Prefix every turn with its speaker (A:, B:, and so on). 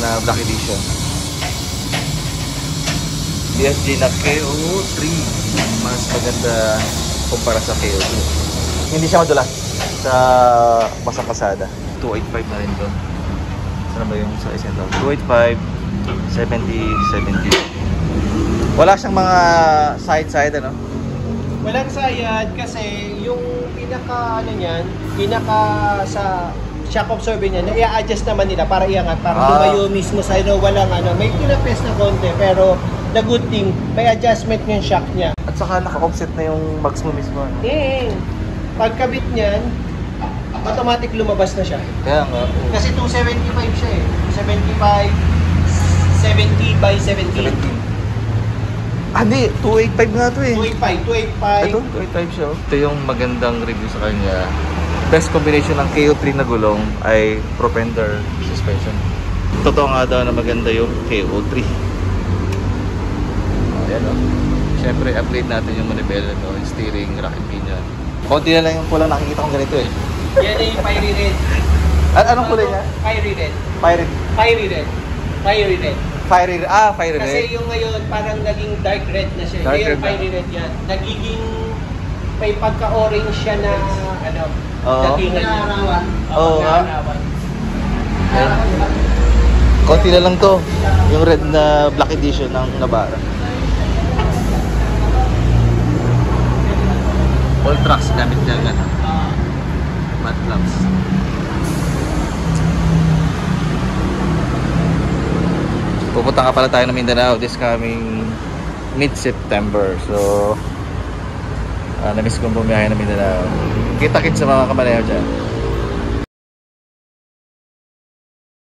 A: na Black Edition. DSG na KO3. Mas maganda kumpara sa KO2. Hindi siya madulas sa basang kalsada. 285 na rin doon. Saan ba yung sa isento? 285, 70, 70. Wala siyang mga side-side, ano?
B: Walang sayad kasi yung pinaka ano niyan, pinaka sa shock absorber niya, i-adjust naman nila para iangat, para lumayo mismo sa walang ano, may pinapes na konti pero the good thing, may adjustment yung shock niya.
A: At saka naka-offset na yung mags mo mismo. Ano?
B: Pagkabit niyan, automatic lumabas na siya.
A: Kaya nga.
B: Kasi 275 siya eh. 275, 70 by 70.
A: 70. Ah, hindi. 285 nga ito eh.
B: 285.
A: Ito, 285 siya. Ito yung magandang review sa kanya. Best combination ng KO3 na gulong ay propender suspension. Totoo nga daw na maganda yung KO3. Ayan o. Siyempre, upgrade natin yung manibela, no? Yung steering, rocket pinion. Konti na lang yung pulang nakikita kong ganito eh.
B: Yan ay yung fiery red.
A: Anong kulay niya?
B: Fiery red.
A: Fiery.
B: Fiery red. Fiery red.
A: Fiery red. Ah, fiery red.
B: Kasi yung ngayon parang naging dark red na siya.
A: Dark
B: Ngayon
A: red
B: fiery red yan. Nagiging may pagka-orange siya na ano, datingan niya.
A: Oo nga. Konti na lang to. Yung red na Black Edition ng Navara. All trucks gamit niya nga. Matte lamps. Pupunta ka pala tayo ng Mindanao this coming mid-September. So, na-miss kong bumiyahe ng Mindanao. Kita-kits sa mga kamalayaw dyan.